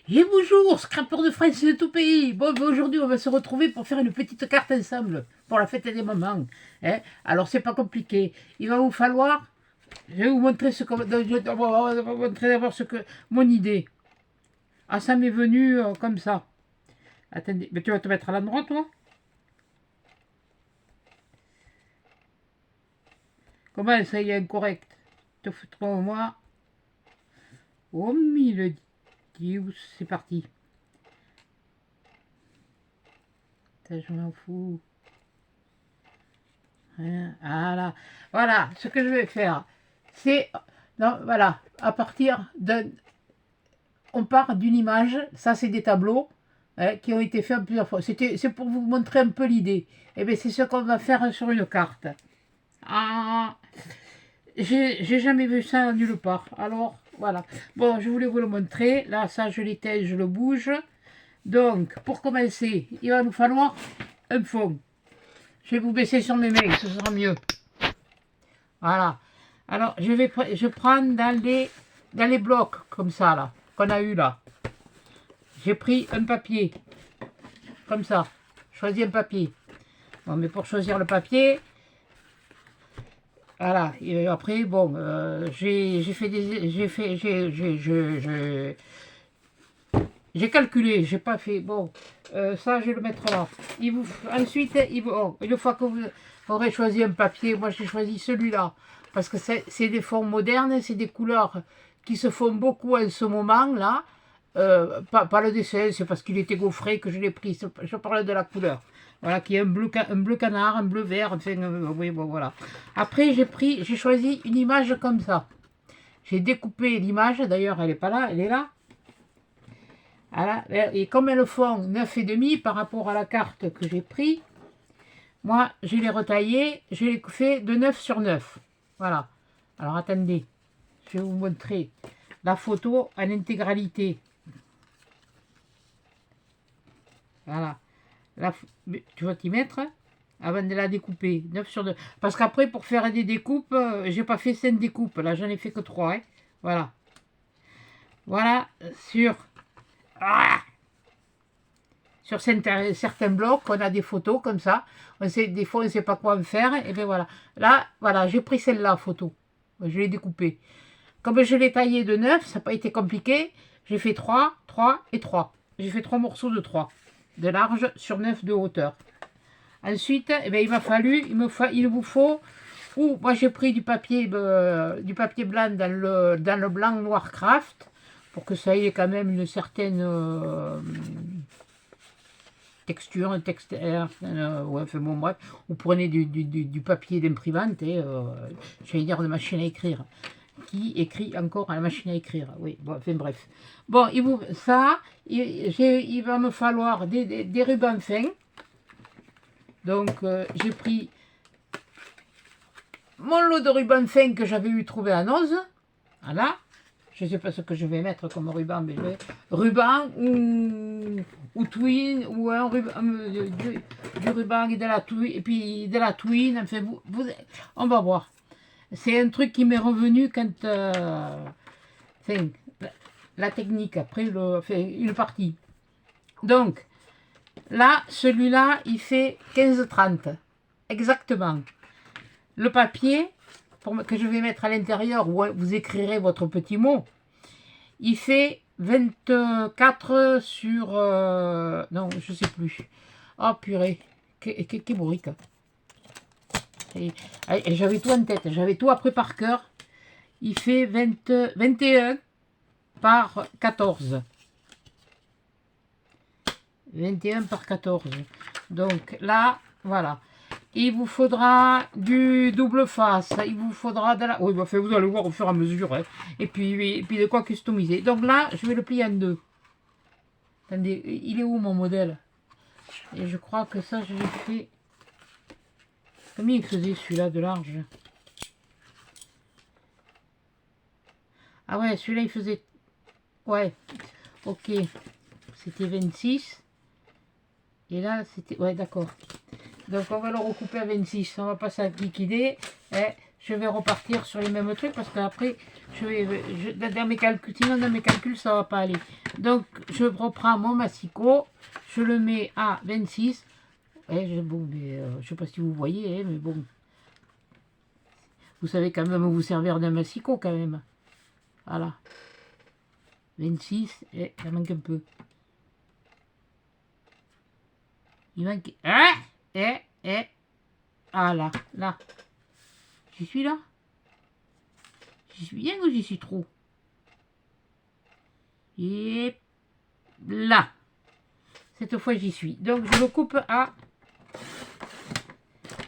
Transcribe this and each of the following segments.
Et bonjour, scrapper de France de tout pays. Bon, ben, aujourd'hui, on va se retrouver pour faire une petite carte ensemble pour la fête des mamans. Hein. Alors, c'est pas compliqué. Il va vous falloir. Je vais vous montrer ce que. On va vous montrer d'abord ce que mon idée. Ah, ça m'est venu comme ça. Attendez, mais tu vas te mettre à l'endroit, toi. Comment ça y est incorrect? Te foutrons moi. Oh, mille dieux, c'est parti. Ça, je m'en fous. Voilà. Voilà, ce que je vais faire, c'est... Non, voilà, à partir d'un... On part d'une image, ça c'est des tableaux qui ont été faits plusieurs fois. C'est pour vous montrer un peu l'idée. Et bien c'est ce qu'on va faire sur une carte. Ah, j'ai jamais vu ça nulle part. Alors, voilà. Bon, je voulais vous le montrer. Là, ça, je l'éteins, je le bouge. Donc, pour commencer, il va nous falloir un fond. Je vais vous baisser sur mes mains, ce sera mieux. Voilà. Alors, je prends dans les blocs, comme ça, là, qu'on a eu là. J'ai pris un papier, comme ça. Choisis un papier. Bon, mais pour choisir le papier, voilà. Et après, bon, j'ai fait des... J'ai calculé, j'ai pas fait... Bon, ça, je vais le mettre là. Ensuite, une fois que vous aurez choisi un papier, moi, j'ai choisi celui-là. Parce que c'est des fonds modernes, c'est des couleurs qui se font beaucoup en ce moment, là. Pas le dessin, c'est parce qu'il était gaufré que je l'ai pris. Je parle de la couleur. Voilà, qui est un bleu canard, un bleu vert, enfin, oui, bon, voilà. Après, j'ai choisi une image comme ça. J'ai découpé l'image, d'ailleurs, elle n'est pas là, elle est là. Voilà. Et comme elles font 9,5 par rapport à la carte que j'ai pris, moi, je l'ai retaillé, je l'ai fait de 9 sur 9. Voilà. Alors, attendez, je vais vous montrer la photo en intégralité. Voilà. Là, tu vas t'y mettre avant de la découper. 9 sur 2. Parce qu'après, pour faire des découpes, j'ai pas fait 5 découpes. Là, j'en ai fait que 3. Hein. Voilà. Voilà. Sur certains blocs, on a des photos comme ça. Des fois, on ne sait pas quoi en faire. Et bien voilà. Là, voilà, j'ai pris celle-là, photo. Je l'ai découpée. Comme je l'ai taillée de 9, ça n'a pas été compliqué. J'ai fait 3, 3 et 3. J'ai fait 3 morceaux de 3. De large sur 9 de hauteur. Ensuite, eh bien, il vous faut, moi j'ai pris du papier blanc dans le blanc noir craft, pour que ça ait quand même une certaine texture, un texture, ouais, enfin bon bref, vous prenez du papier d'imprimante, j'allais dire de machine à écrire, qui écrit encore à la machine à écrire, oui, bon, enfin bref. Bon, il va me falloir des rubans fins. Donc, j'ai pris mon lot de ruban fin que j'avais eu trouvé à Noz. Voilà. Je ne sais pas ce que je vais mettre comme ruban, mais je vais... Ruban ou twin, ou un ruban, du ruban et de la twin, et puis de la twin. Enfin, on va voir. C'est un truc qui m'est revenu quand... enfin, la technique, après une partie. Donc, là, celui-là, il fait 15,30. Exactement. Le papier que je vais mettre à l'intérieur, où vous écrirez votre petit mot, il fait 24 sur... non, je sais plus. Oh purée, qu'est bourrique. Et j'avais tout en tête, j'avais tout appris par cœur. Il fait 21 par 14. 21 par 14. Donc là, voilà. Il vous faudra du double face. Il vous faudra de la... Oui, bah, vous allez voir au fur et à mesure. Hein. Et puis de quoi customiser. Donc là, je vais le plier en deux. Attendez, il est où mon modèle? Et je crois que ça, je l'ai fait... Combien il faisait celui-là de large? Ah ouais, celui-là, il faisait... Ouais, ok. C'était 26. Et là, c'était... Ouais, d'accord. Donc, on va le recouper à 26. On va pas se liquider. je vais repartir sur les mêmes trucs parce qu'après, dans mes calculs, sinon dans mes calculs, ça va pas aller. Donc, je reprends mon massicot, je le mets à 26. Bon, mais, je sais pas si vous voyez, mais bon. Vous savez quand même vous servir d'un massicot quand même. Voilà. 26, et ça manque un peu. Il manque... Ah, ah là, là. J'y suis là. J'y suis bien ou j'y suis trop? Et là. Cette fois j'y suis. Donc je le coupe à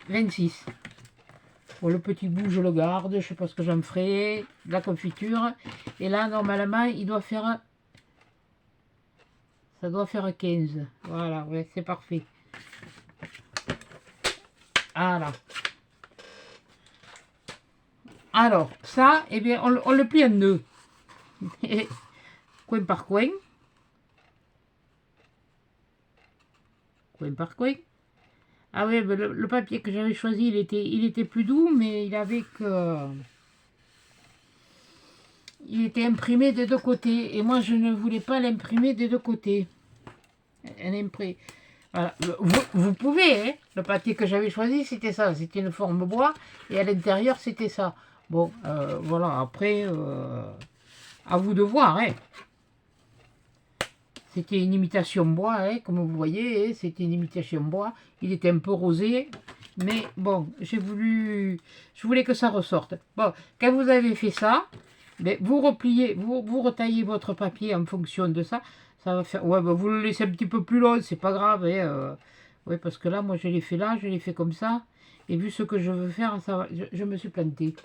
26. Bon, le petit bout je le garde. Je sais pas ce que j'en ferai. De la confiture. Et là normalement il doit faire... Ça doit faire 15. Voilà, ouais, c'est parfait. Voilà. Alors, ça, eh bien, on le plie en deux. Coin par coin. Coin par coin. Ah oui, le papier que j'avais choisi, il était plus doux, mais il avait que... Il était imprimé des deux côtés. Et moi, je ne voulais pas l'imprimer des deux côtés. Voilà. Vous pouvez, hein. Le papier que j'avais choisi, c'était ça. C'était une forme bois. Et à l'intérieur, c'était ça. Bon, voilà. Après, à vous de voir, hein. C'était une imitation bois, hein, comme vous voyez. Hein, c'était une imitation bois. Il était un peu rosé. Mais bon, je voulais que ça ressorte. Bon, quand vous avez fait ça, ben, vous repliez, vous retaillez votre papier en fonction de ça. Ça va faire. Ouais, ben, vous le laissez un petit peu plus long, c'est pas grave. Hein, ouais, parce que là, moi, je l'ai fait là, je l'ai fait comme ça. Et vu ce que je veux faire, ça va, je me suis planté.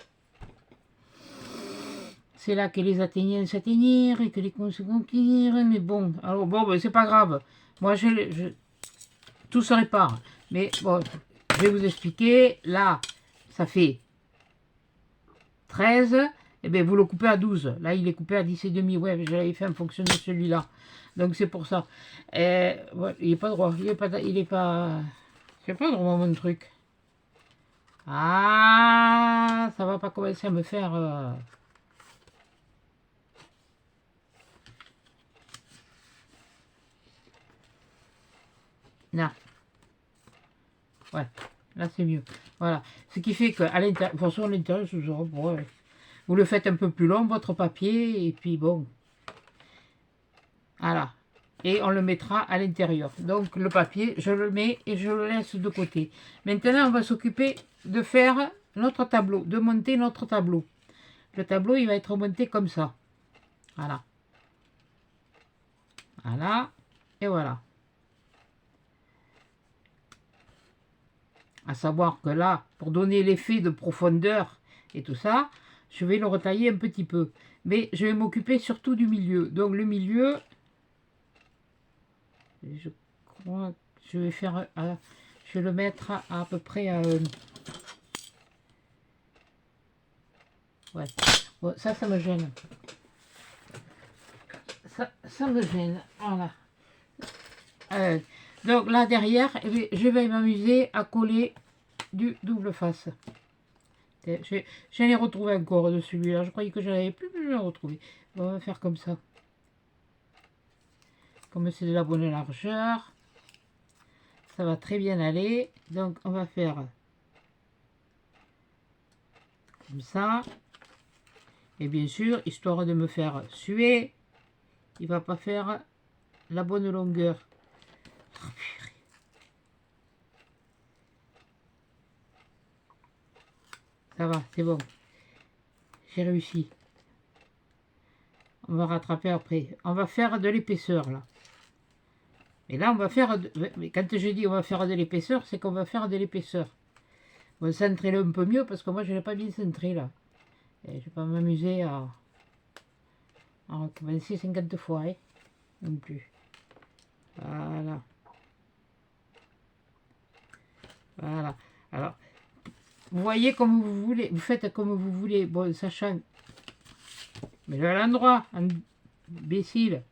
C'est là que les Athéniens s'atteignirent et que les cons se conquirent. Mais bon, alors bon, ben, c'est pas grave. Moi, tout se répare. Mais bon, je vais vous expliquer. Là, ça fait 13. Et bien, vous le coupez à 12. Là, il est coupé à 10,5. Ouais, je l'avais fait en fonction de celui-là. Donc, c'est pour ça. Ouais, il n'est pas droit. Il est pas... C'est pas droit, mon truc. Ah, ça va pas commencer à me faire... Non. Ouais, là, c'est mieux. Voilà. Ce qui fait qu'à l'intérieur... De toute façon, à l'intérieur, ouais. Vous le faites un peu plus long, votre papier, et puis bon. Voilà. Et on le mettra à l'intérieur. Donc le papier, je le mets et je le laisse de côté. Maintenant, on va s'occuper de faire notre tableau, de monter notre tableau. Le tableau, il va être monté comme ça. Voilà. Voilà. Et voilà. À savoir que là, pour donner l'effet de profondeur et tout ça, je vais le retailler un petit peu. Mais je vais m'occuper surtout du milieu. Donc le milieu... Je crois que je vais faire, je vais le mettre à peu près à... ouais. Bon, ça me gêne. Ça me gêne. Voilà. Donc là derrière, je vais m'amuser à coller du double face. J'en ai retrouvé encore de celui-là. Je croyais que je n'avais plus, mais je l'ai retrouvé. On va faire comme ça. Comme c'est de la bonne largeur. Ça va très bien aller. Donc on va faire comme ça. Et bien sûr, histoire de me faire suer, il va pas faire la bonne longueur. Ça va, c'est bon. J'ai réussi. On va rattraper après. On va faire de l'épaisseur là. Et là, on va faire... Mais quand je dis on va faire de l'épaisseur, c'est qu'on va faire de l'épaisseur. On va centrer le un peu mieux parce que moi, je n'ai pas bien centré là. Et je ne vais pas m'amuser à recommencer 50 fois. Hein, non plus. Voilà. Voilà. Alors, vous voyez comme vous voulez. Vous faites comme vous voulez. Bon, sachant... Mais à l'endroit, imbécile.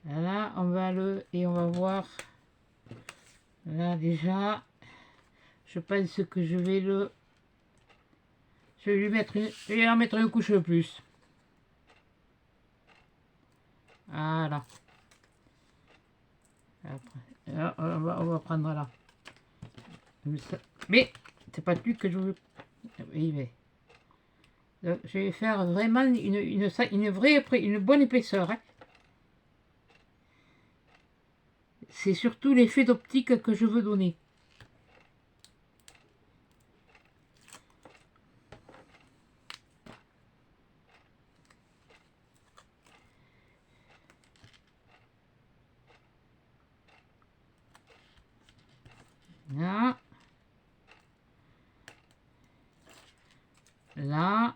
Voilà, on va et on va voir. Là déjà, je pense que je vais le Je vais lui mettre je vais en mettre une couche de plus. Voilà. Après, là, on va prendre là. Mais c'est pas plus que je veux. Oui, mais. Donc, je vais faire vraiment une bonne épaisseur. Hein. C'est surtout l'effet d'optique que je veux donner. Là. Là.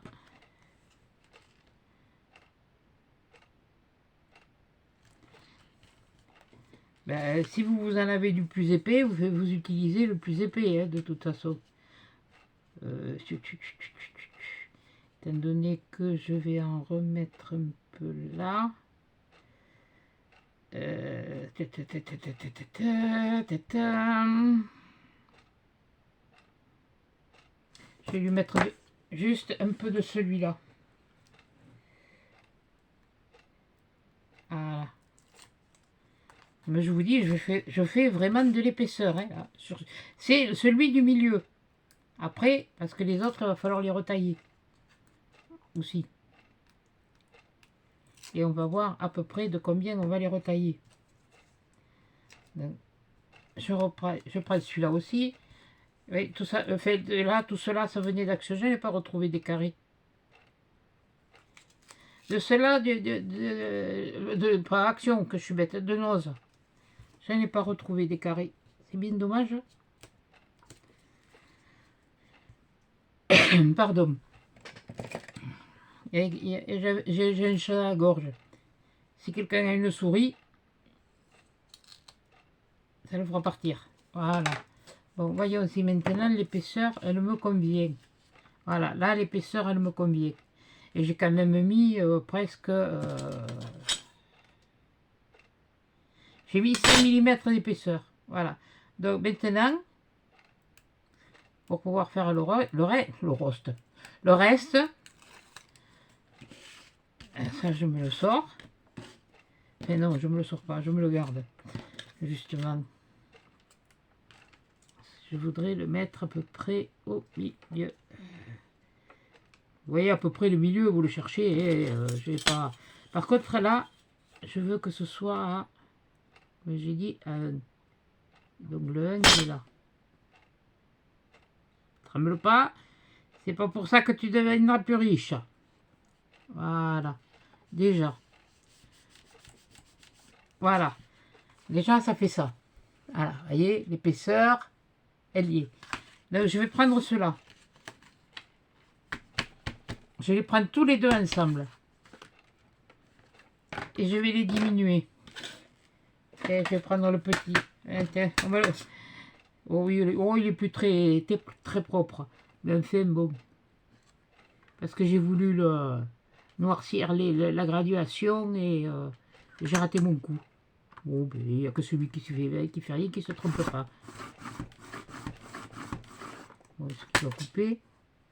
Ben, si vous en avez du plus épais, vous utilisez le plus épais, hein, de toute façon. Étant donné que je vais en remettre un peu là. Je vais lui mettre juste un peu de celui-là. Voilà. Mais je vous dis, je fais vraiment de l'épaisseur. Hein, c'est celui du milieu. Après, parce que les autres, il va falloir les retailler. Aussi. Et on va voir à peu près de combien on va les retailler. Donc, je prends celui-là aussi. Oui, tout ça, le fait de là, tout cela, ça venait d'Action. Je n'ai pas retrouvé des carrés. De cela, pas Action, que je suis bête, de Noz. Je n'ai pas retrouvé des carrés. C'est bien dommage. Pardon. J'ai un chat à la gorge. Si quelqu'un a une souris, ça le fera partir. Voilà. Bon, voyons si maintenant l'épaisseur, elle me convient. Voilà, là l'épaisseur, elle me convient. Et j'ai quand même mis presque... j'ai mis 5 mm d'épaisseur. Voilà. Donc maintenant, pour pouvoir faire le reste, ça je me le sors. Mais non, je me le sors pas, je me le garde. Justement. Je voudrais le mettre à peu près au milieu. Vous voyez à peu près le milieu, vous le cherchez. Et, je vais pas... Par contre là, je veux que ce soit à... J'ai dit à 1. Donc le 1 qui est là. Tremble pas. C'est pas pour ça que tu deviendras plus riche. Voilà. Déjà. Voilà. Déjà, ça fait ça. Voilà. Vous voyez, l'épaisseur, elle y est. Donc, je vais prendre cela. Je vais les prendre tous les deux ensemble. Et je vais les diminuer. Et je vais prendre le petit. Tiens, on va le... Oh oui, il est plus très propre. Mais enfin, bon. Parce que j'ai voulu le noircir la graduation et j'ai raté mon coup. Bon, ben, il n'y a que celui qui fait rien, qui se trompe pas. Bon, ce qui va couper.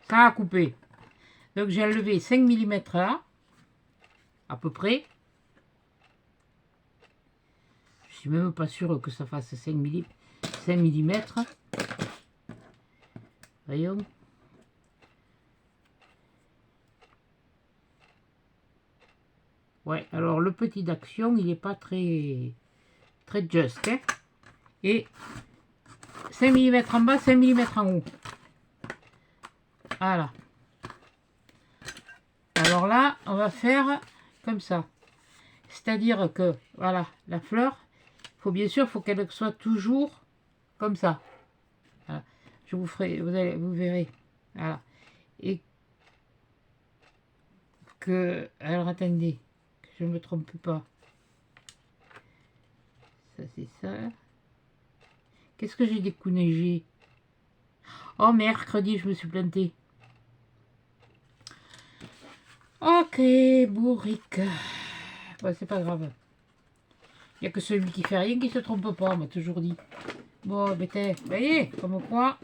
Ça a coupé. Donc j'ai enlevé 5 mm là, à peu près. Je suis même pas sûr que ça fasse 5 mm. Voyons. Ouais, alors le petit d'Action, il n'est pas très just. Hein. Et 5 mm en bas, 5 mm en haut. Voilà. Alors là, on va faire comme ça. C'est-à-dire que, voilà, la fleur, il faut qu'elle soit toujours comme ça. Voilà. Je vous ferai, vous verrez. Voilà. Et que, alors attendez, que je ne me trompe pas. Ça, c'est ça. Qu'est-ce que j'ai déconneigé? Oh, mercredi, je me suis plantée. Ok, bourrique. Bon, c'est pas grave. Il n'y a que celui qui fait rien qui se trompe pas, on m'a toujours dit. Bon, ben, vous voyez, comme quoi.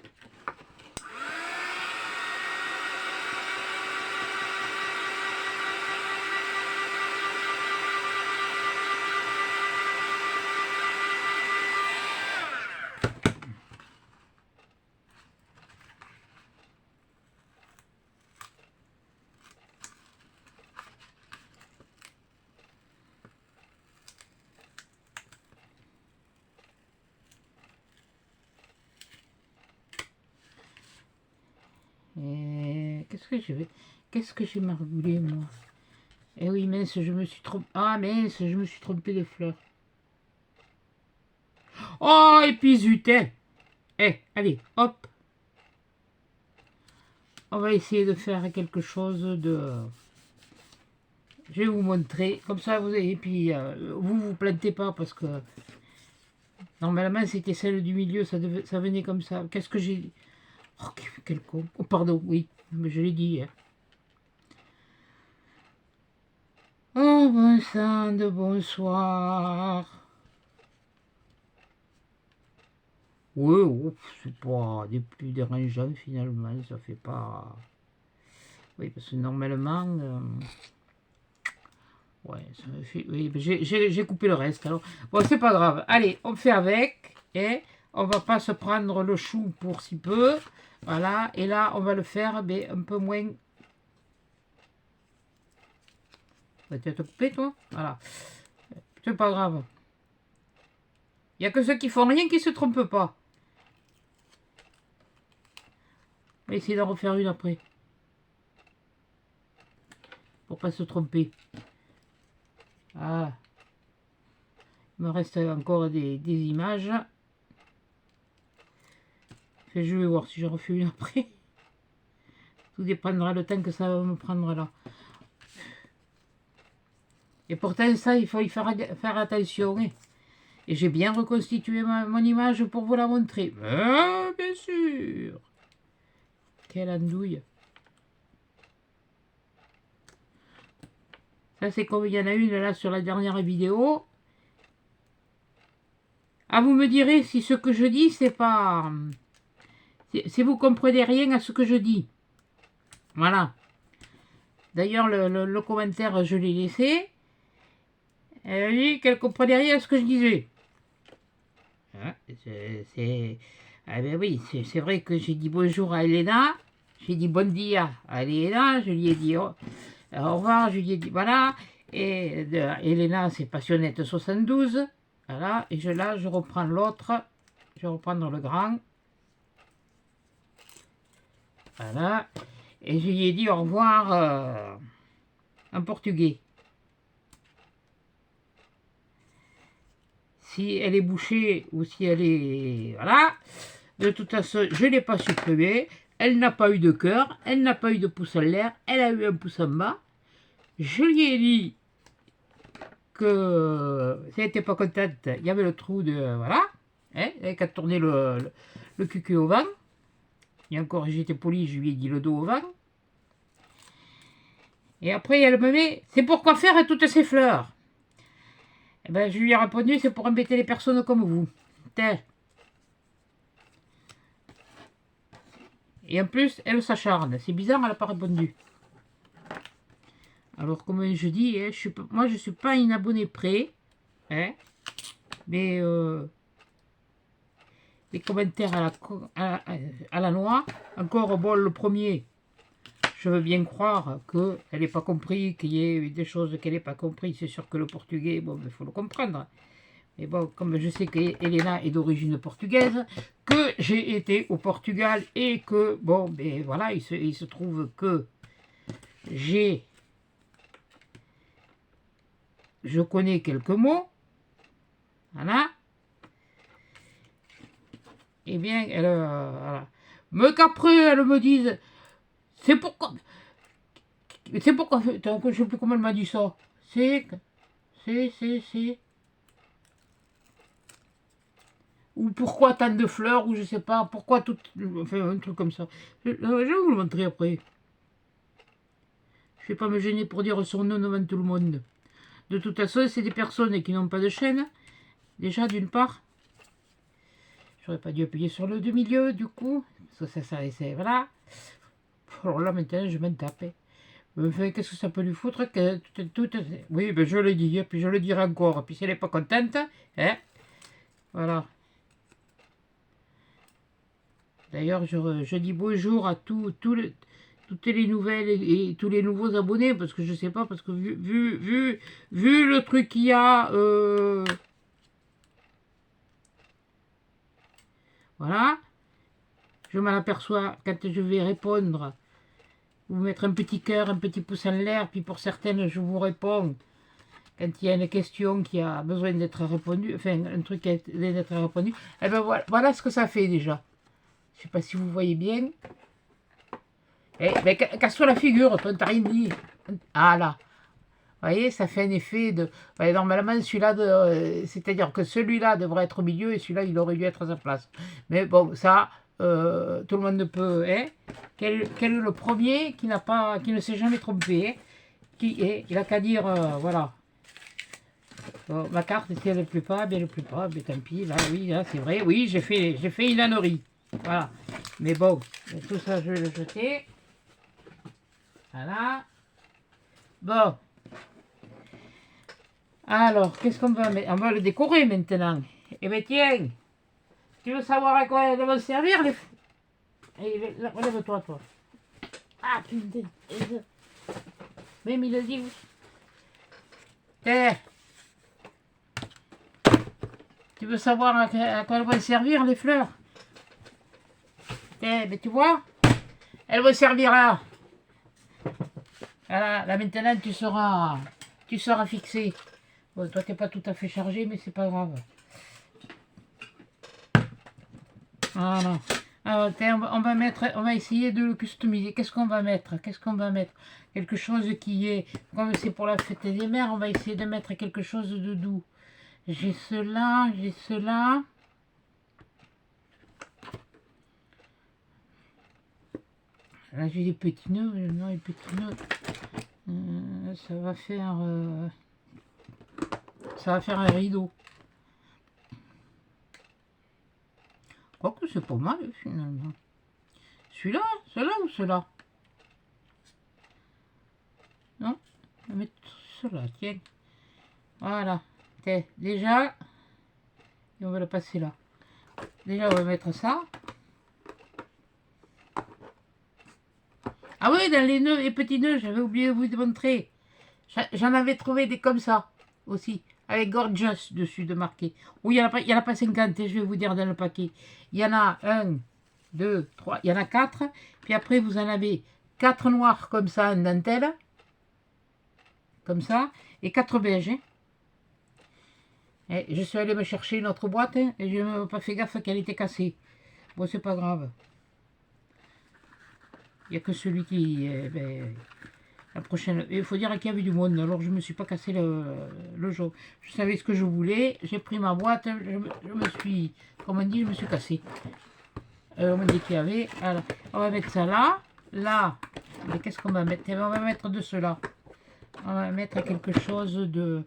que je vais... Qu'est-ce que j'ai marboulé, moi? Eh oui, mince, je me suis trompé. Ah, mince, je me suis trompé de fleurs. Oh, et puis zut, hein. Eh, allez, hop. On va essayer de faire quelque chose de... Je vais vous montrer. Comme ça, vous avez... Et puis, vous plantez pas parce que... Normalement, c'était celle du milieu, ça venait comme ça. Qu'est-ce que j'ai... Oh, quel con. Oh, pardon, oui, mais je l'ai dit. Hein. Oh, bon sang de bonsoir. Oui, oh, c'est pas des plus dérangeants finalement, ça fait pas... Oui, parce que normalement... Ouais, ça me fait... Oui, j'ai coupé le reste, alors... Bon, c'est pas grave. Allez, on fait avec, et on va pas se prendre le chou pour si peu. Voilà, et là, on va le faire, mais un peu moins... Tu vas te couper, toi? Voilà. C'est pas grave. Il n'y a que ceux qui font rien qui se trompent pas. On va essayer d'en refaire une après. Pour pas se tromper. Ah. Il me reste encore des images. Enfin, je vais voir si je refais une après. Tout dépendra le temps que ça va me prendre là. Et pourtant, ça, il faut y faire attention. Hein. Et j'ai bien reconstitué mon image pour vous la montrer. Bien sûr. Quelle andouille. Ça, c'est comme il y en a une là sur la dernière vidéo. Ah, vous me direz si ce que je dis, c'est pas... Si vous comprenez rien à ce que je dis. Voilà. D'ailleurs, le commentaire, je l'ai laissé. Elle a dit qu'elle comprenait rien à ce que je disais. Ah, ah ben oui, c'est vrai que j'ai dit bonjour à Elena. J'ai dit bon dia à Elena. Je lui ai dit au revoir. Je lui ai dit voilà. Et Elena, c'est Passionnette 72. Voilà. Et là, je reprends l'autre. Je vais reprendre le grand. Voilà. Et je lui ai dit au revoir en portugais. Si elle est bouchée ou si elle est... Voilà. De toute façon, je ne l'ai pas supprimée. Elle n'a pas eu de cœur. Elle n'a pas eu de pouce en l'air. Elle a eu un pouce en bas. Je lui ai dit que si elle n'était pas contente, il y avait le trou de... Voilà. Hein, elle n'avait qu'à tourner le cul au vent. Et encore, j'étais poli, je lui ai dit le dos au vent. Et après, elle me met, c'est pourquoi faire toutes ces fleurs? Eh ben, je lui ai répondu, c'est pour embêter les personnes comme vous. Et en plus, elle s'acharne. C'est bizarre, elle n'a pas répondu. Alors, comme je dis, hein, moi, je ne suis pas une abonnée près. Hein, mais les commentaires à la noix, encore, bon, le premier, je veux bien croire qu'elle n'ait pas compris, qu'il y ait des choses qu'elle n'ait pas compris. C'est sûr que le portugais, bon, il faut le comprendre. Mais bon, comme je sais qu'Elena est d'origine portugaise, que j'ai été au Portugal et que, bon, ben voilà, il se trouve que je connais quelques mots, voilà. Eh bien, voilà. Mais qu'après, elle me dise, c'est pourquoi, je ne sais plus comment elle m'a dit ça, ou pourquoi tant de fleurs, ou je sais pas, pourquoi tout, enfin un truc comme ça. Je vais vous le montrer après. Je ne vais pas me gêner pour dire son nom devant tout le monde. De toute façon, c'est des personnes qui n'ont pas de chaîne, déjà d'une part. J'aurais pas dû appuyer sur le demi-lieu, du coup, parce que ça c'est, voilà. Alors là, maintenant, je m'en tape. Enfin, qu'est-ce que ça peut lui foutre que tout, oui, ben je le dis, et puis je le dirai encore. Puis si elle n'est pas contente, hein, voilà. D'ailleurs, je dis bonjour à toutes les nouvelles et tous les nouveaux abonnés, parce que je sais pas, parce que vu le truc qu'il y a, voilà, je m'en aperçois quand je vais répondre. Vous mettre un petit cœur, un petit pouce en l'air, puis pour certaines, je vous réponds. Quand il y a une question qui a besoin d'être répondue, enfin, un truc qui a besoin d'être répondu, eh ben voilà, voilà ce que ça fait déjà. Je ne sais pas si vous voyez bien. Eh ben, casse-toi la figure, toi, t'as rien dit. Ah là. Vous voyez, ça fait un effet de... Ouais, normalement, celui-là, c'est-à-dire que celui-là devrait être au milieu et celui-là, il aurait dû être à sa place. Mais bon, ça, tout le monde ne peut... Hein. Quel est le premier qui qui ne s'est jamais trompé, hein, il n'a qu'à dire, voilà. Bon, ma carte, si elle ne plaît pas, bien elle ne plaît pas, mais tant pis, là, oui, là, c'est vrai, oui, j'ai fait une ânerie. Voilà. Mais bon, tout ça, je vais le jeter. Voilà. Bon. Alors, qu'est-ce qu'on va mettre? On va le décorer maintenant. Eh bien, tiens, tu veux savoir à quoi elles vont servir les... Relève-toi, toi. Ah, putain. Même il a dit... Tiens, tu veux savoir à quoi elles vont servir les fleurs? Tiens, mais tu vois, elles vont servir là. Voilà, là maintenant tu seras fixé. Bon, toi t'es pas tout à fait chargé, mais c'est pas grave. Voilà. Alors, tiens, on va essayer de le customiser. Qu'est-ce qu'on va mettre? Quelque chose qui est, comme c'est pour la fête des mères, on va essayer de mettre quelque chose de doux. J'ai cela, j'ai cela. Là j'ai des petits nœuds, non, les petits nœuds. Ça va faire un rideau. Quoique c'est pas mal finalement. Celui-là, celui-là ou celui-là? Non, on va mettre cela, tiens. Voilà. Tiens, déjà, et on va le passer là. Déjà, on va mettre ça. Ah oui, dans les nœuds, les petits nœuds, j'avais oublié de vous montrer. J'en avais trouvé des comme ça aussi, avec Gorgeous dessus de marqué. Oui, il n'y en a pas 50, je vais vous dire dans le paquet. Il y en a 1, 2, 3, il y en a 4. Puis après, vous en avez 4 noirs comme ça en dentelle. Comme ça. Et 4 beiges. Hein. Et je suis allée me chercher une autre boîte hein, et je n'ai pas fait gaffe qu'elle était cassée. Bon, c'est pas grave. Il n'y a que celui qui... la prochaine... Il faut dire qu'il y avait du monde, alors je ne me suis pas cassé le jeu. Je savais ce que je voulais, j'ai pris ma boîte, je me suis... Comme on dit, je me suis cassé. On m'a dit qu'il y avait... Alors, on va mettre ça là. Là. Mais qu'est-ce qu'on va mettre? On va mettre de cela. On va mettre quelque chose de...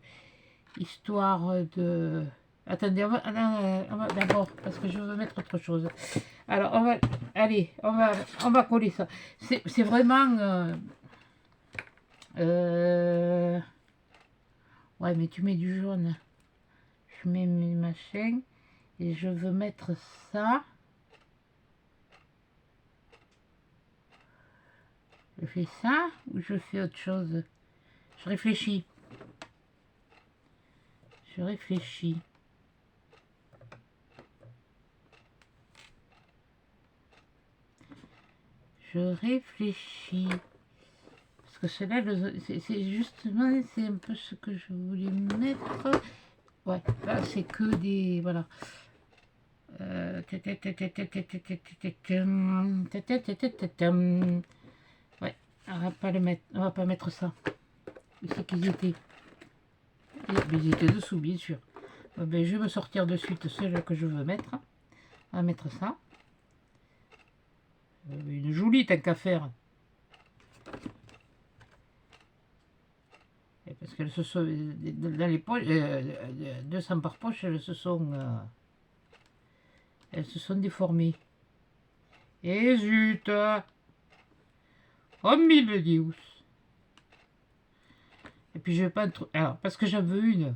Histoire de... Attendez, on va d'abord, parce que je veux mettre autre chose. Alors, on va... Allez, on va coller ça. C'est vraiment... Ouais, mais tu mets du jaune. Je mets mes machins. Et je veux mettre ça. Je fais ça ou je fais autre chose? Je réfléchis. Je réfléchis. Je réfléchis. Parce que cela, c'est justement, c'est un peu ce que je voulais mettre. Ouais, là, c'est que des... Voilà. Ouais, on va pas le mettre, on va pas mettre ça. C'est qu'ils étaient. Ils étaient dessous, bien sûr. Ben, je vais me sortir de suite celle que je veux mettre. On va mettre ça. Une jolie tant qu'à faire. Parce qu'elles se sont dans les poches, 200 par poche, elles se sont déformées. Et zut! Oh mille dieux! Et puis je vais pas... Alors, parce que j'en veux une.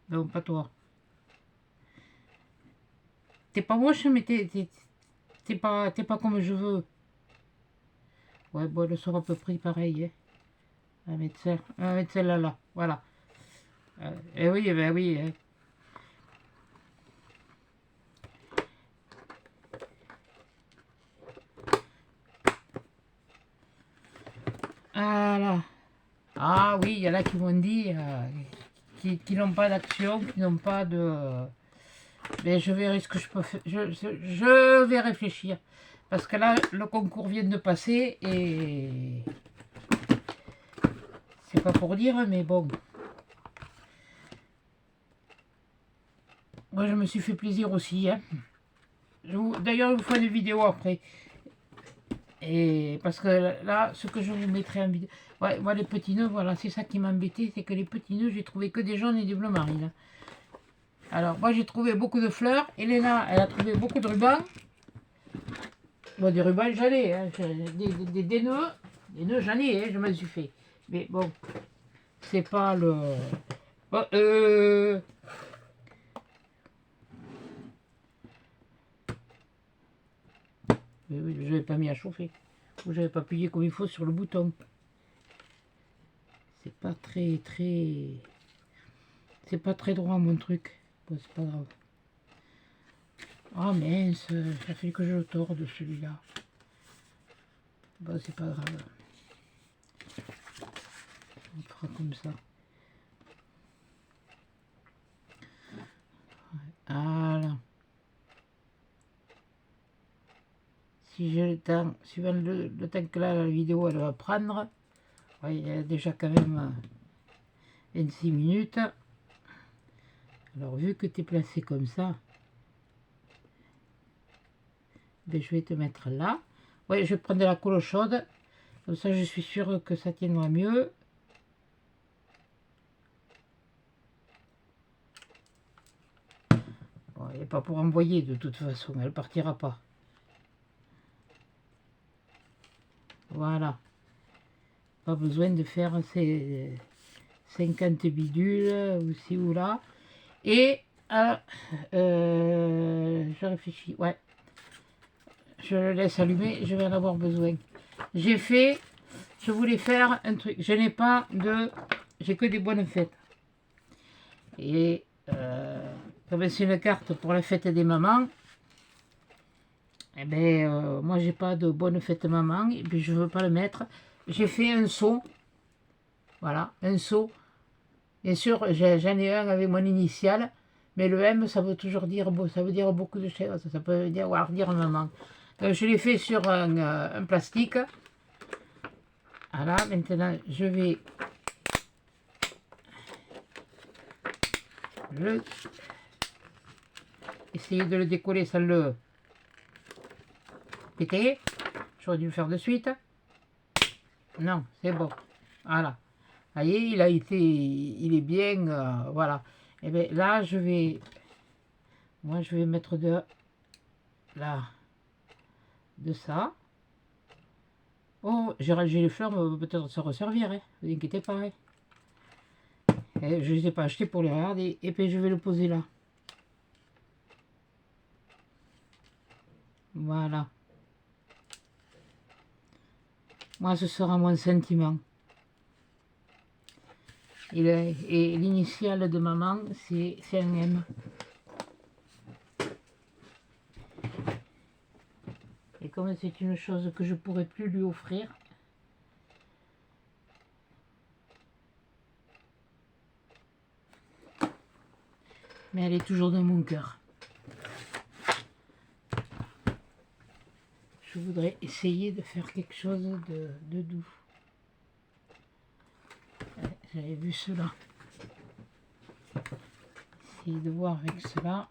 Non, pas toi. T'es pas moche, mais t'es pas comme je veux. Ouais, bon, elles sont à peu près pareilles. Hein. On va mettre celle-là, là. Voilà. Eh oui, eh ben oui. Hein. Voilà. Ah oui, il y en a qui m'ont dit qui n'ont pas d'action, qui n'ont pas de... Mais je verrai ce que je peux faire. Je vais réfléchir. Parce que là, le concours vient de passer et... C'est pas pour dire, mais bon. Moi, je me suis fait plaisir aussi. Hein. D'ailleurs, je vous ferai des vidéos après. Et parce que là, ce que je vous mettrai en vidéo... Ouais, moi, les petits nœuds, voilà, c'est ça qui m'embêtait. C'est que les petits nœuds, j'ai trouvé que des jaunes et des bleus marines. Alors, moi, j'ai trouvé beaucoup de fleurs. Elena, elle a trouvé beaucoup de rubans. Bon, des rubans, j'en ai. Hein. Des nœuds. Des nœuds, j'en ai, hein, je m'en suis fait. Mais bon, c'est pas le... Bon, oui, je n'avais pas mis à chauffer. Ou j'avais pas appuyé comme il faut sur le bouton. C'est pas très... C'est pas très droit, mon truc. Bon, c'est pas grave. Oh mince, ça fait que je le tords de celui-là. Bon, c'est pas grave. On fera comme ça. Voilà. Si j'ai le temps, suivant le temps que là, la vidéo elle va prendre, ouais, il y a déjà quand même 26 minutes. Alors vu que tu es placé comme ça, ben, je vais te mettre là. Ouais, je vais prendre de la colle chaude. Comme ça, je suis sûre que ça tiendra mieux. Bon, elle n'est pas pour envoyer de toute façon, elle partira pas. Voilà. Pas besoin de faire ces 50 bidules ou ci ou là. Et je réfléchis. Ouais. Je le laisse allumer, je vais en avoir besoin. J'ai fait, je voulais faire un truc. Je n'ai pas de, j'ai que des bonnes fêtes. Et comme c'est une carte pour la fête des mamans, eh ben moi j'ai pas de bonne fête maman et puis je veux pas le mettre. J'ai fait un seau, voilà, un seau. Bien sûr, j'en ai un avec mon initiale, mais le M ça veut toujours dire, ça veut dire beaucoup de choses. Ça peut dire, dire maman. Donc, je l'ai fait sur un plastique. Voilà, maintenant je vais essayer de le décoller sans le péter. J'aurais dû le faire de suite. Non, c'est bon. Voilà. Vous voyez, il est bien, voilà. Et bien là, moi je vais mettre de ça. Oh, j'ai rangé les fleurs, peut-être ça resservir, hein. Ne vous inquiétez pas. Hein. Et je ne les ai pas achetés pour les regarder. Et puis je vais le poser là. Voilà. Moi, ce sera mon sentiment. Et l'initiale de maman, c'est un M. Et comme c'est une chose que je ne pourrais plus lui offrir, mais elle est toujours dans mon cœur. Je voudrais essayer de faire quelque chose de doux. J'avais vu cela. Essayer de voir avec cela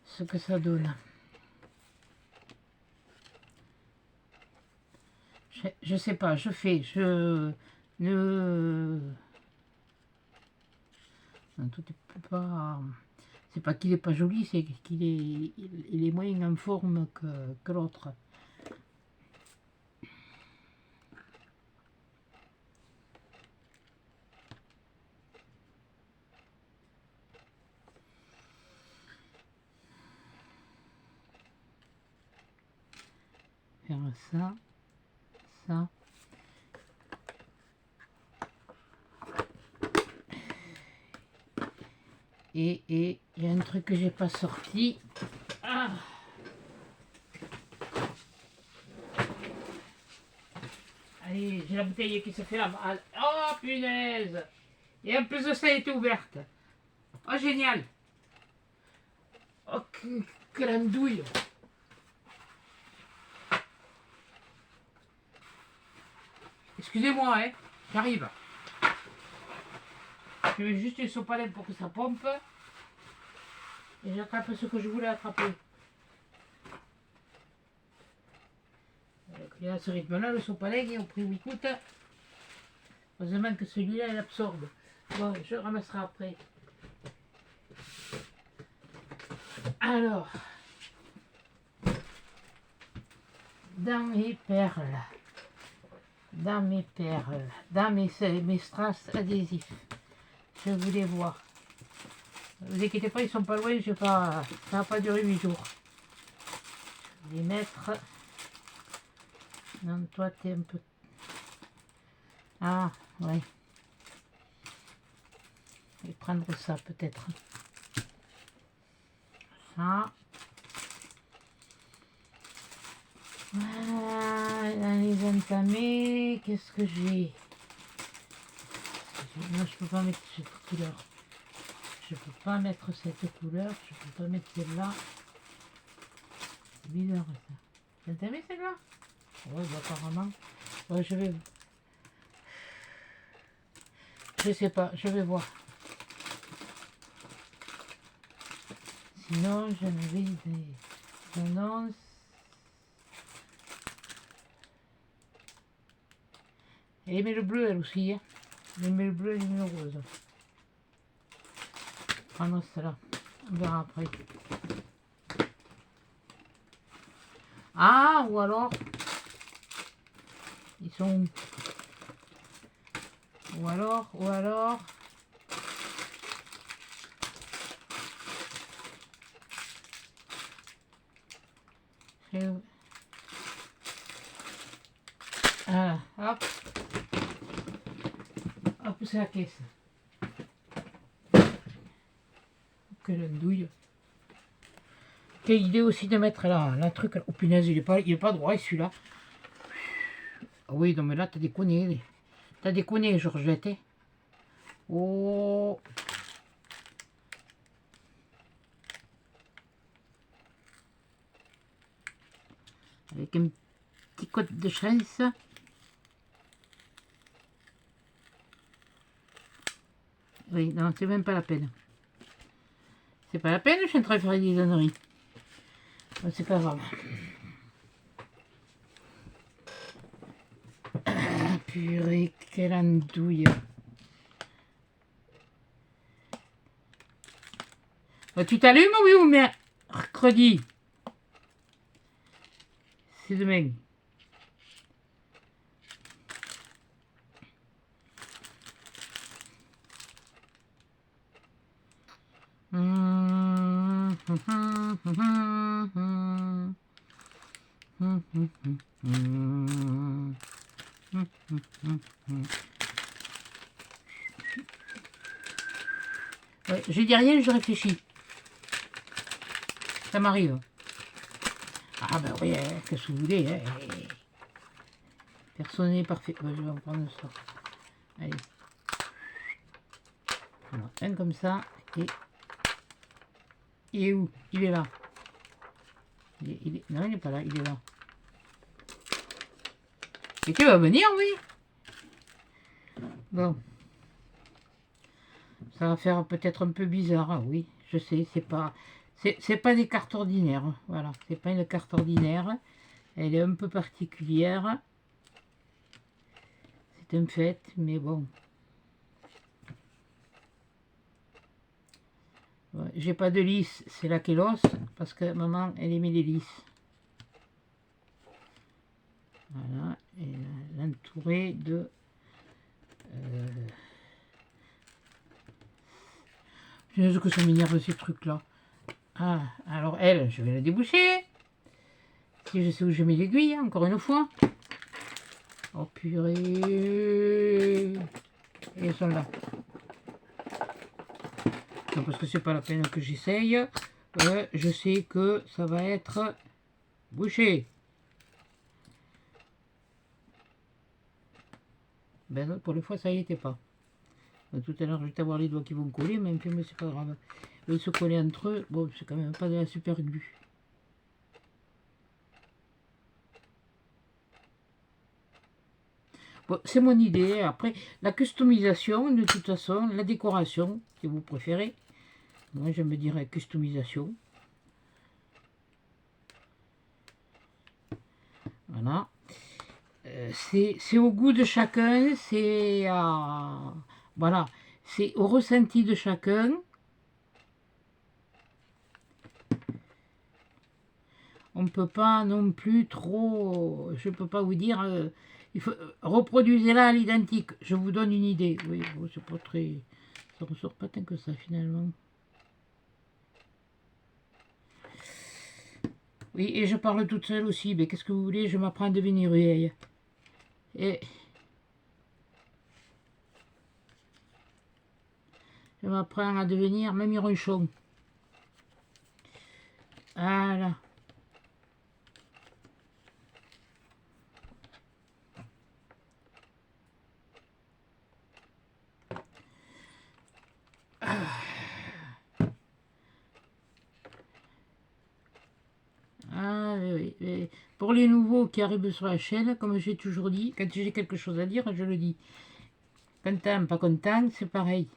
ce que ça donne. Je sais pas, je ne... Non, tout est pas... C'est pas qu'il est pas joli, c'est qu'il est, il est moins en forme que l'autre. Faire ça, ça. Et il y a un truc que j'ai pas sorti. Ah. Allez, j'ai la bouteille qui se fait la malle. Oh punaise! Et en plus de ça, elle était ouverte. Oh génial! Oh que l'andouille! Excusez-moi, hein, j'arrive. Je mets juste une sopalin pour que ça pompe. Et j'attrape ce que je voulais attraper. Et à ce rythme-là, le sopalin est au prix où il coûte. Heureusement que celui-là, il absorbe. Bon, je ramasserai après. Alors, dans mes perles, dans mes strass adhésifs, je voulais voir. Ne vous inquiétez pas, ils sont pas loin, ça n'a pas duré 8 jours. Je vais les mettre. Non, toi, t'es un peu. Ah, ouais. Je vais prendre ça peut-être. Ça. Voilà, dans les entamés, qu'est-ce que j'ai? Non, je peux pas mettre cette couleur. Je peux pas mettre cette couleur, je peux pas mettre celle-là. C'est bizarre ça. T'as entamé celle-là? Ouais, bah, apparemment. Ouais, je sais pas, je vais voir. Sinon, j'en avais des annonces. Elle aimait le bleu, elle aussi. Hein. Elle aimait le bleu, elle aimait le rose. Ah non, c'est là. On verra après. Ah, ou alors... Ils sont... Ou alors... Voilà, hop. Hop, c'est la caisse. Quelle andouille. Quelle idée aussi de mettre là, la truc. Oh punaise, il est pas droit celui-là. Ah oui, non mais là, t'as déconné. T'as déconné, Georgette. Hein. Oh. Avec un petit côte de chance. Oui, non, c'est même pas la peine. C'est pas la peine, je suis en train de faire des conneries. Bon, c'est pas grave. Ah, purée, quelle andouille. Tu t'allumes, oui, ou mercredi? C'est demain. Ouais, je dis rien, je réfléchis. Ça m'arrive. Ah ben oui, qu'est-ce que vous voulez, hein. Personne n'est parfait. Ouais, je vais en prendre ça. Allez. Alors, un comme ça. Et il est où? Il est là. Non, il n'est pas là, il est là. Et tu vas venir, oui. Bon. Ça va faire peut-être un peu bizarre, hein, oui. Je sais, c'est pas des cartes ordinaires. Hein, voilà, c'est pas une carte ordinaire. Elle est un peu particulière. C'est un fait, mais bon. Ouais, j'ai pas de lisse, c'est la kélos, parce que maman, elle aimait les lisses. Voilà, et l'entourer de... Je sais que ça m'énerve ces trucs-là. Ah, alors elle, je vais la déboucher. Si je sais où je mets l'aiguille, encore une fois. Oh purée. Et elles sont là. Non, parce que c'est pas la peine que j'essaye. Je sais que ça va être bouché. Ben non, pour le fois, ça y était pas. Tout à l'heure, je vais avoir les doigts qui vont coller, mais mais c'est pas grave. Ils se coller entre eux, bon, c'est quand même pas de la super glue. Bon, c'est mon idée. Après, la customisation, de toute façon, la décoration, si vous préférez. Moi, je me dirais customisation. Voilà. C'est au goût de chacun, c'est voilà, c'est au ressenti de chacun. On ne peut pas non plus trop, je ne peux pas vous dire, il faut reproduisez-la à l'identique. Je vous donne une idée. Oui, bon, c'est pas très, ça ressort pas tant que ça finalement. Oui, et je parle toute seule aussi. Mais qu'est-ce que vous voulez? Je m'apprends à devenir vieille. Et je m'apprends à devenir même ronchon. Voilà. Ah oui, oui. Pour les nouveaux qui arrivent sur la chaîne, comme j'ai toujours dit, quand j'ai quelque chose à dire, je le dis. Content, pas content, c'est pareil.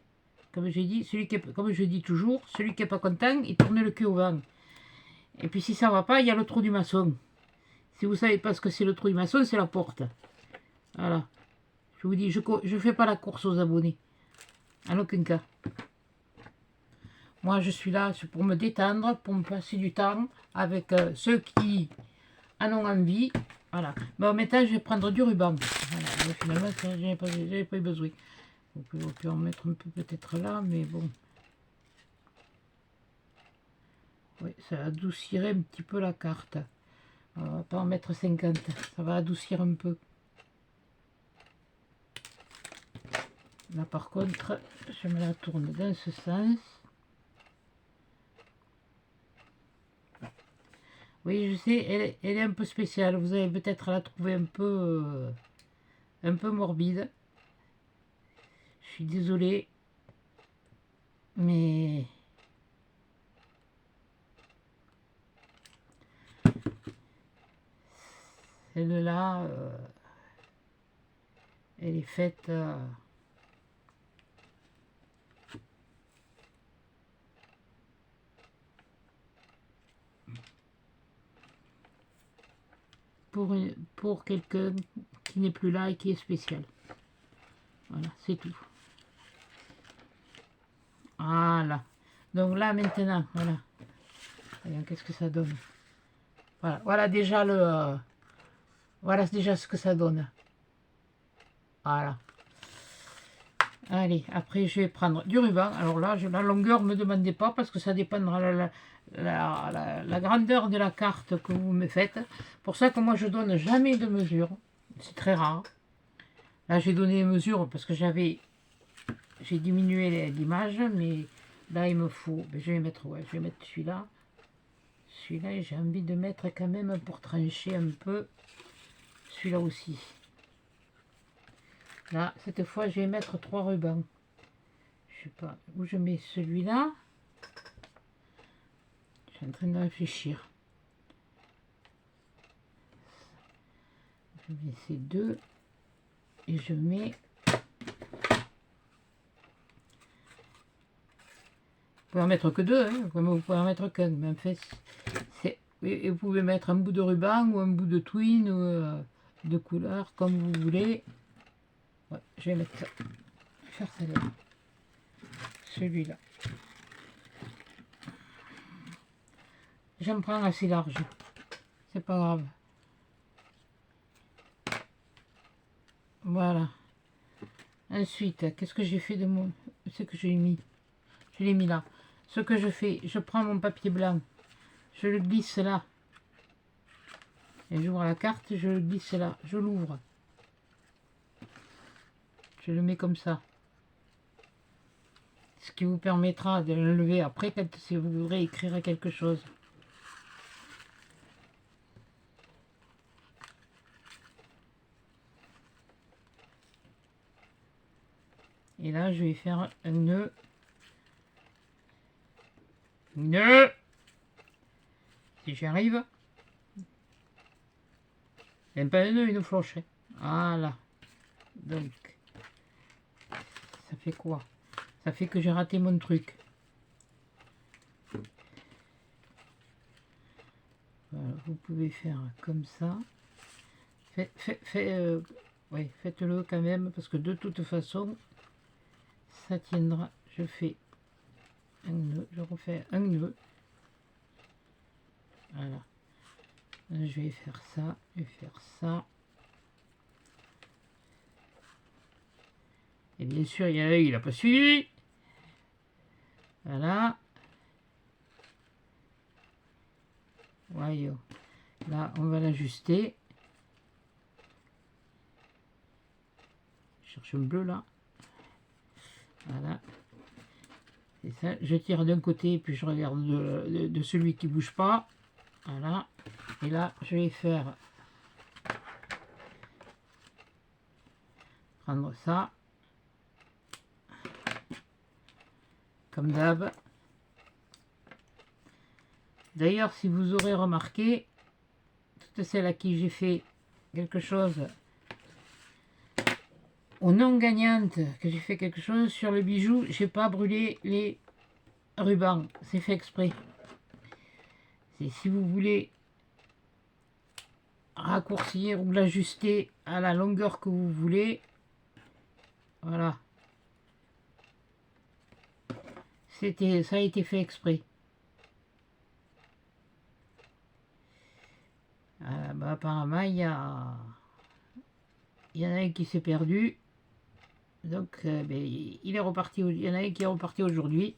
Comme j'ai dit, comme je dis toujours, celui qui n'est pas content, il tourne le cul au vent. Et puis si ça va pas, il y a le trou du maçon. Si vous savez pas ce que c'est le trou du maçon, c'est la porte. Voilà. Je vous dis, je ne fais pas la course aux abonnés. En aucun cas. Moi, je suis là pour me détendre, pour me passer du temps avec ceux qui en ont envie. Voilà. Mais maintenant, je vais prendre du ruban. Voilà. Mais finalement, j'avais pas eu besoin. On peut en mettre un peu peut-être là, mais bon. Oui, ça adoucirait un petit peu la carte. On va pas en mettre 50. Ça va adoucir un peu. Là, par contre, je me la tourne dans ce sens. Oui, je sais, elle est un peu spéciale. Vous allez peut-être la trouver un peu morbide. Je suis désolée, mais celle-là, elle est faite pour quelqu'un qui n'est plus là et qui est spécial. Voilà, c'est tout. Voilà. Donc là, maintenant, voilà. Voyons, qu'est-ce que ça donne. Voilà, voilà déjà voilà déjà ce que ça donne. Voilà. Allez, après je vais prendre du ruban. Alors là, la longueur, ne me demandez pas parce que ça dépendra la grandeur de la carte que vous me faites. Pour ça que moi je donne jamais de mesure. C'est très rare. Là j'ai donné les mesures parce que j'ai diminué l'image, mais là il me faut. Je vais mettre, ouais, je vais mettre celui-là. Celui-là, j'ai envie de mettre quand même pour trancher un peu. Celui-là aussi. Là, cette fois, je vais mettre 3 rubans. Je sais pas où je mets celui-là. Je suis en train de réfléchir. Je mets ces deux. Et je mets... Vous pouvez en mettre que deux, hein, comme vous pouvez en mettre qu'un. Mais en fait, vous pouvez mettre un bout de ruban ou un bout de twine ou de couleur, comme vous voulez. Ouais, je vais mettre ça. Je vais faire celle-là. Celui-là. J'en prends assez large. C'est pas grave. Voilà. Ensuite, qu'est-ce que j'ai fait de mon... Ce que j'ai mis. Je l'ai mis là. Ce que je fais, je prends mon papier blanc. Je le glisse là. Et j'ouvre la carte, je le glisse là. Je l'ouvre. Je le mets comme ça. Ce qui vous permettra de l'enlever après quand si vous voudrez écrire quelque chose. Et là, je vais faire un nœud. Nœud. Si j'y arrive. Même pas un nœud, une floche. Voilà. Donc, ça fait quoi? Ça fait que j'ai raté mon truc. Voilà, vous pouvez faire comme ça. Ouais, faites-le quand même, parce que de toute façon, ça tiendra. Je fais un nœud, je refais un nœud. Voilà. Je vais faire ça, je vais faire ça. Et bien sûr, il y en a un, il n'a pas suivi. Voilà. Voyons. Là, on va l'ajuster. Je cherche un bleu là. Voilà. C'est ça. Je tire d'un côté, puis je regarde de celui qui bouge pas. Voilà. Et là, je vais faire prendre ça. Comme d'hab. D'ailleurs, si vous aurez remarqué, toutes celles à qui j'ai fait quelque chose aux non gagnantes, que j'ai fait quelque chose sur le bijou, j'ai pas brûlé les rubans. C'est fait exprès. C'est si vous voulez raccourcir ou l'ajuster à la longueur que vous voulez. Voilà. Ça a été fait exprès. Bah, apparemment, il y en a un qui s'est perdu. Donc, ben, il est reparti. Il y en a un qui est reparti aujourd'hui.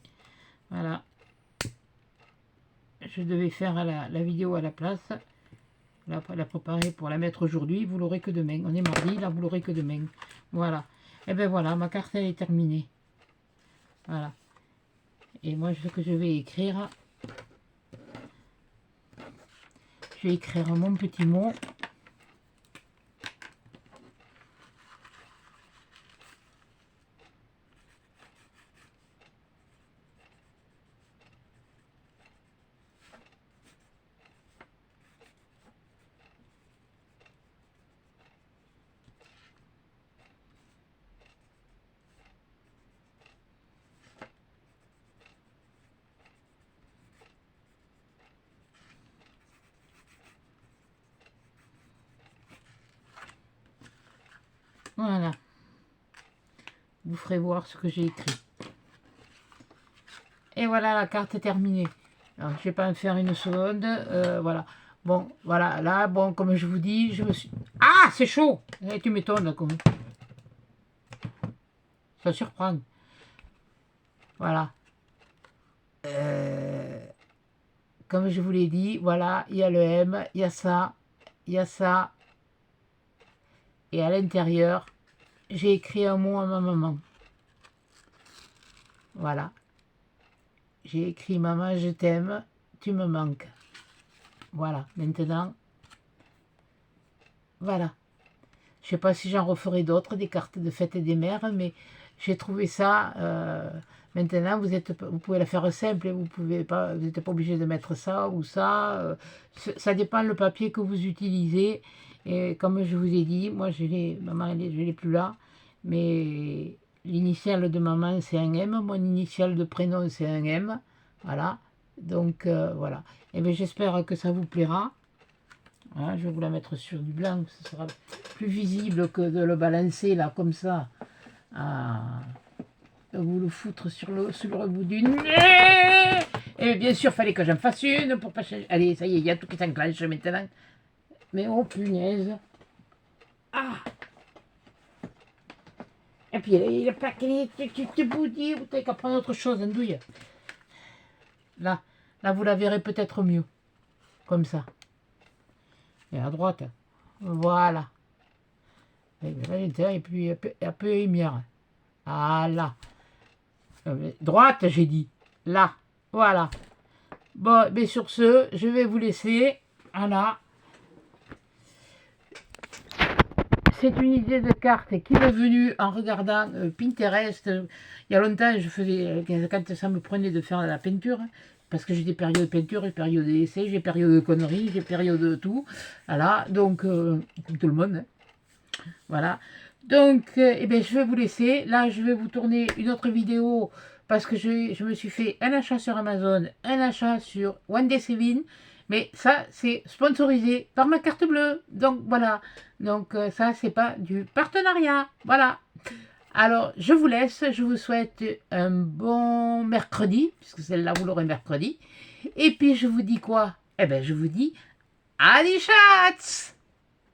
Voilà. Je devais faire la vidéo à la place. La préparer pour la mettre aujourd'hui. Vous l'aurez que demain. On est mardi, là, vous l'aurez que demain. Voilà. Et ben voilà, ma carte, elle est terminée. Voilà. Et moi, ce que je vais écrire... Je vais écrire mon petit mot. Voilà. Vous ferez voir ce que j'ai écrit. Et voilà, la carte est terminée. Alors, je ne vais pas en faire une seconde. Voilà. Bon, voilà. Là, bon, comme je vous dis, je me suis... Ah, c'est chaud! Tu m'étonnes. Ça surprend. Voilà. Comme je vous l'ai dit, voilà, il y a le M, il y a ça, il y a ça. Et à l'intérieur, j'ai écrit un mot à ma maman. Voilà. J'ai écrit « Maman, je t'aime, tu me manques ». Voilà, maintenant, voilà. Je ne sais pas si j'en referai d'autres, des cartes de fête des mères, mais j'ai trouvé ça... maintenant, vous pouvez la faire simple, et vous n'êtes pas obligé de mettre ça ou ça. Ça dépend le papier que vous utilisez. Et comme je vous ai dit, moi, maman, je l'ai plus là, mais l'initiale de maman, c'est un M. Mon initiale de prénom, c'est un M. Voilà. Donc, voilà. Et bien, j'espère que ça vous plaira. Voilà, je vais vous la mettre sur du blanc. Ce sera plus visible que de le balancer, là, comme ça. Vous le foutre sur le bout du nez. Et bien sûr, il fallait que j'en fasse une pour pas changer. Allez, ça y est, il y a tout qui s'enclenche maintenant. Mais oh punaise. Ah. Et puis il a plaqué, tu te boudis, vous n'avez qu'à prendre autre chose, andouille. Là, vous la verrez peut-être mieux. Comme ça. Et à droite. Voilà. Et puis un peu lumière. Voilà. Droite, j'ai dit. Là. Voilà. Bon, mais sur ce, je vais vous laisser. Voilà. c'est une idée de carte qui m'est venue en regardant Pinterest. Il y a longtemps, je faisais, quand ça me prenait de faire la peinture, parce que j'ai des périodes de peinture, des périodes d'essai, j'ai des périodes de conneries, j'ai des périodes de tout. Voilà, donc, comme tout le monde. Hein. Voilà. Donc, eh bien, je vais vous laisser. Là, je vais vous tourner une autre vidéo parce que je me suis fait un achat sur Amazon, un achat sur One Day Saving. Mais ça, c'est sponsorisé par ma carte bleue. Donc, voilà. Donc, ça, c'est pas du partenariat. Voilà. Alors, je vous laisse. Je vous souhaite un bon mercredi, puisque celle-là, vous l'aurez mercredi. Et puis, je vous dis quoi? Eh bien, je vous dis, allez, chats!